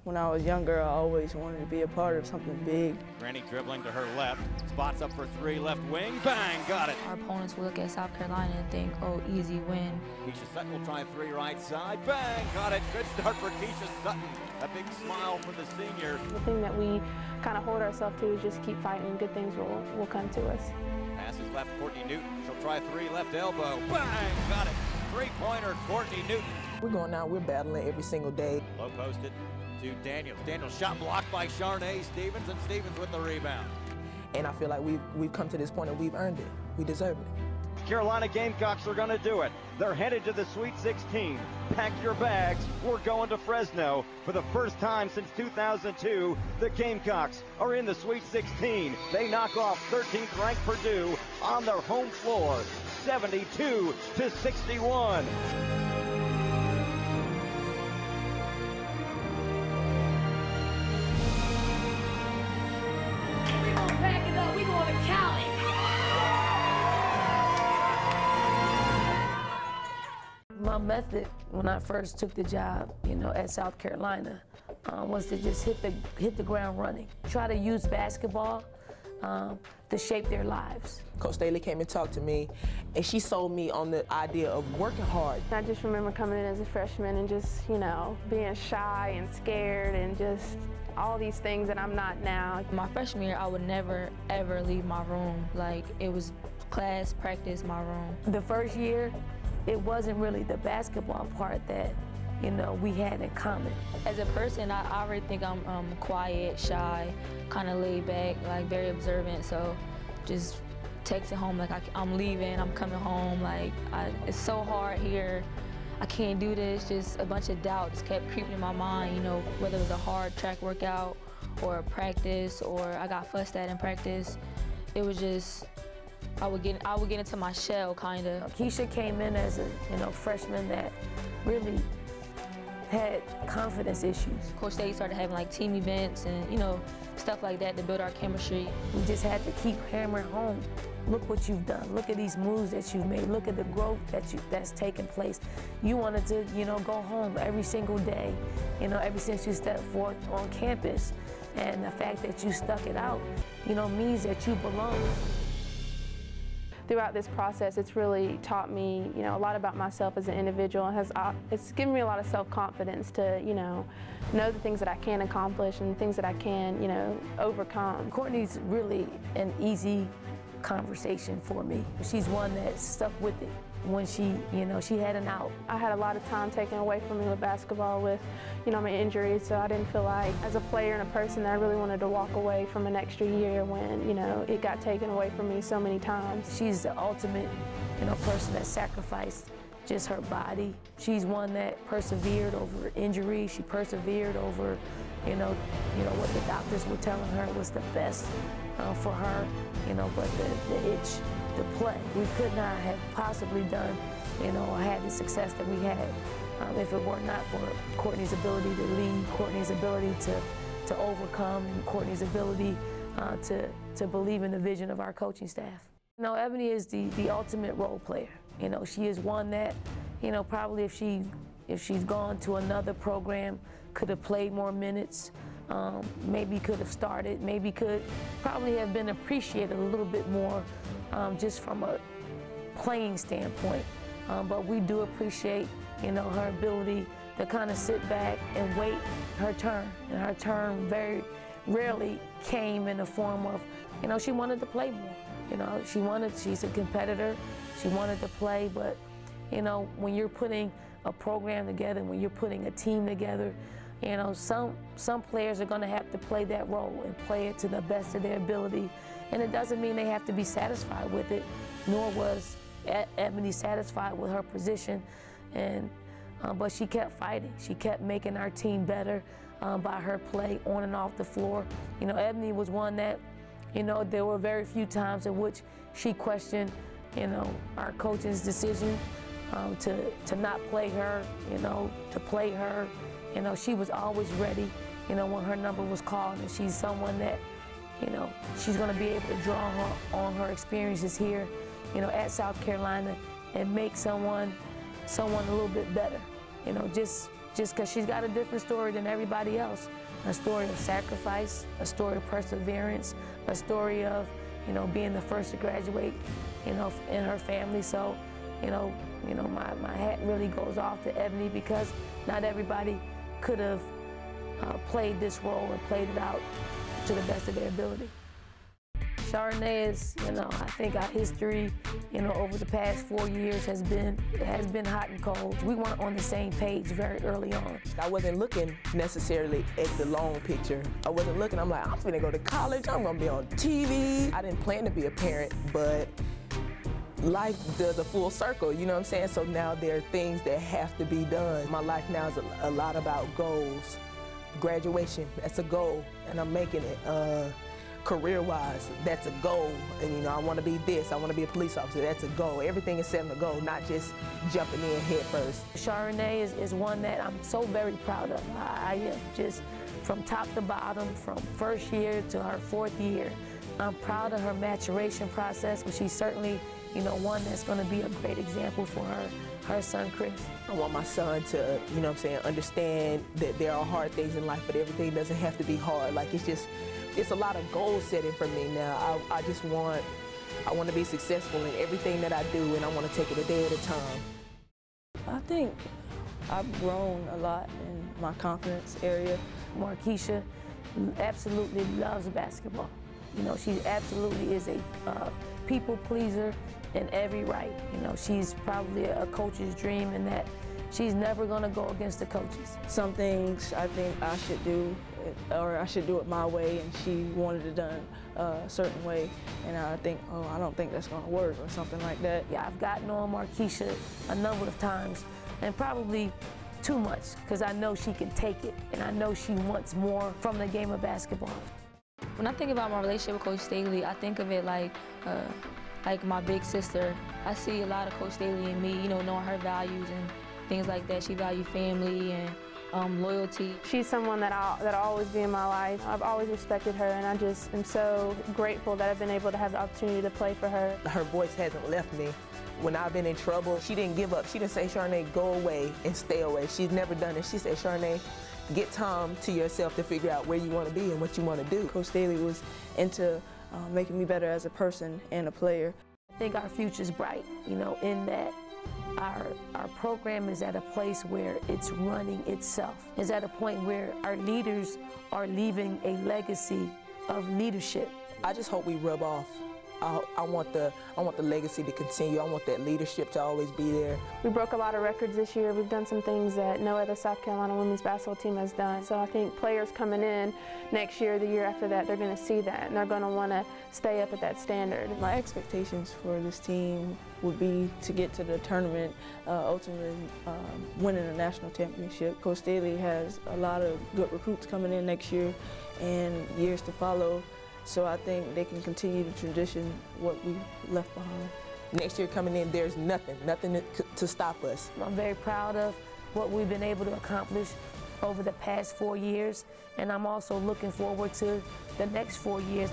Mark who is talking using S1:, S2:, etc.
S1: When I was younger, I always wanted to be a part of something big.
S2: Granny dribbling to her left, spots up for three, left wing, bang, got it.
S3: Our opponents will look at South Carolina and think, oh, easy win.
S2: Keisha Sutton will try three right side, bang, got it. Good start for Keisha Sutton. A big smile for the senior.
S4: The thing that we kind of hold ourselves to is just keep fighting. Good things will come to us.
S2: Passes left, Courtney Newton. She'll try three, left elbow, bang, got it. Three-pointer, Courtney Newton.
S5: We're going out, we're battling every single day.
S2: Low posted to Daniels. Daniels shot blocked by Sharnay Stevens, and Stevens with the rebound.
S5: And I feel like we've come to this point and we've earned it. We deserve it.
S6: Carolina Gamecocks are going to do it. They're headed to the Sweet 16. Pack your bags. We're going to Fresno. For the first time since 2002, the Gamecocks are in the Sweet 16. They knock off 13th ranked Purdue on their home floor, 72-61.
S7: Pack it up, we going to Cali.
S8: My method when I first took the job, at South Carolina, was to just hit the ground running. Try to use basketball to shape their lives.
S5: Coach Staley came and talked to me, and she sold me on the idea of working hard.
S4: I just remember coming in as a freshman and just, being shy and scared and just all these things that I'm not now.
S3: My freshman year, I would never, ever leave my room. Like, it was class, practice, my room.
S8: The first year, it wasn't really the basketball part that, we had in common.
S3: As a person, I already think I'm quiet, shy, kind of laid back, like very observant. So just texting home like I'm leaving, I'm coming home. Like, it's so hard here. I can't do this. Just a bunch of doubt just kept creeping in my mind, whether it was a hard track workout or a practice or I got fussed at in practice. It was just, I would get into my shell, kind of.
S8: Keisha came in as a freshman that really had confidence issues.
S3: Coach Staley started having like team events and stuff like that to build our chemistry.
S8: We just had to keep hammering home. Look what you've done. Look at these moves that you've made. Look at the growth that's taken place. You wanted to go home every single day, ever since you stepped forth on campus. And the fact that you stuck it out, means that you belong.
S4: Throughout this process, it's really taught me, a lot about myself as an individual. It's given me a lot of self-confidence to, know the things that I can accomplish and things that I can, overcome.
S8: Courtney's really an easy conversation for me. She's one that stuck with it when she had an out. I had a lot of time taken away from me with basketball with, my injuries, so I didn't feel like, as a player and a person, that I really wanted to walk away from an extra year when, it got taken away from me so many times. She's the ultimate, person that sacrificed just her body. She's one that persevered over injury. She persevered over, what the doctors were telling her was the best for her, but the itch to play. We could not have possibly done, or had the success that we had if it were not for Courtney's ability to lead, Courtney's ability to overcome, and Courtney's ability to believe in the vision of our coaching staff. Ebony is the ultimate role player. She is one that, probably if she's gone to another program, could have played more minutes, maybe could have started, maybe could probably have been appreciated a little bit more just from a playing standpoint. But we do appreciate, her ability to kind of sit back and wait her turn. And her turn very rarely came in the form of, she wanted to play more. She's a competitor. She wanted to play, but, when you're putting a program together, when you're putting a team together, some players are going to have to play that role and play it to the best of their ability. And it doesn't mean they have to be satisfied with it, nor was Ebony satisfied with her position. But she kept fighting. She kept making our team better by her play on and off the floor. Ebony was one that, there were very few times in which she questioned, our coach's decision to not play her, to play her. She was always ready, when her number was called, and she's someone that, she's going to be able to draw on her experiences here, at South Carolina and make someone a little bit better. Just just because she's got a different story than everybody else. A story of sacrifice, a story of perseverance, a story of, being the first to graduate, in her family. So, my hat really goes off to Ebony because not everybody could have played this role and played it out to the best of their ability. Charnay is, I think our history, over the past 4 years has been hot and cold. We weren't on the same page very early on.
S5: I wasn't looking necessarily at the long picture. I wasn't looking, I'm like, I'm gonna go to college, I'm gonna be on TV. I didn't plan to be a parent, but life does a full circle, you know what I'm saying? So now there are things that have to be done. My life now is a lot about goals. Graduation, that's a goal, and I'm making it. Career-wise, that's a goal. And I want to be this, I want to be a police officer, that's a goal. Everything is set in a goal, not just jumping in head first.
S8: Charnay is one that I'm so very proud of. I am just from top to bottom, from first year to her 4th year. I'm proud of her maturation process, but she's certainly, one that's going to be a great example for her son, Chris.
S5: I want my son to, understand that there are hard things in life, but everything doesn't have to be hard. Like, it's a lot of goal setting for me now. I want to be successful in everything that I do, and I want to take it a day at a time.
S1: I think I've grown a lot in my confidence area.
S8: Marquisha absolutely loves basketball. She absolutely is a people pleaser in every right. She's probably a coach's dream in that she's never going to go against the coaches.
S1: Some things I think I should do, or I should do it my way, and she wanted it done a certain way, and I think, I don't think that's going to work, or something like that.
S8: Yeah, I've gotten on Marquisha a number of times, and probably too much, because I know she can take it, and I know she wants more from the game of basketball.
S3: When I think about my relationship with Coach Staley, I think of it like my big sister. I see a lot of Coach Staley in me, knowing her values and things like that. She values family and loyalty.
S4: She's someone that'll always be in my life. I've always respected her, and I just am so grateful that I've been able to have the opportunity to play for her.
S5: Her voice hasn't left me. When I've been in trouble, she didn't give up. She didn't say, Charnay, go away and stay away. She's never done it. She said, Charnay, get time to yourself to figure out where you want to be and what you want to do.
S1: Coach Staley was into making me better as a person and a player.
S8: I think our future's bright, in that our program is at a place where it's running itself. It's at a point where our leaders are leaving a legacy of leadership.
S5: I just hope we rub off. I want the legacy to continue. I want that leadership to always be there.
S4: We broke a lot of records this year. We've done some things that no other South Carolina women's basketball team has done. So I think players coming in next year, the year after that, they're going to see that, and they're going to want to stay up at that standard.
S1: My expectations for this team would be to get to the tournament, ultimately winning a national championship. Coach Staley has a lot of good recruits coming in next year and years to follow. So I think they can continue to tradition what we left behind.
S5: Next year coming in, there's nothing to stop us.
S8: I'm very proud of what we've been able to accomplish over the past 4 years, and I'm also looking forward to the next 4 years.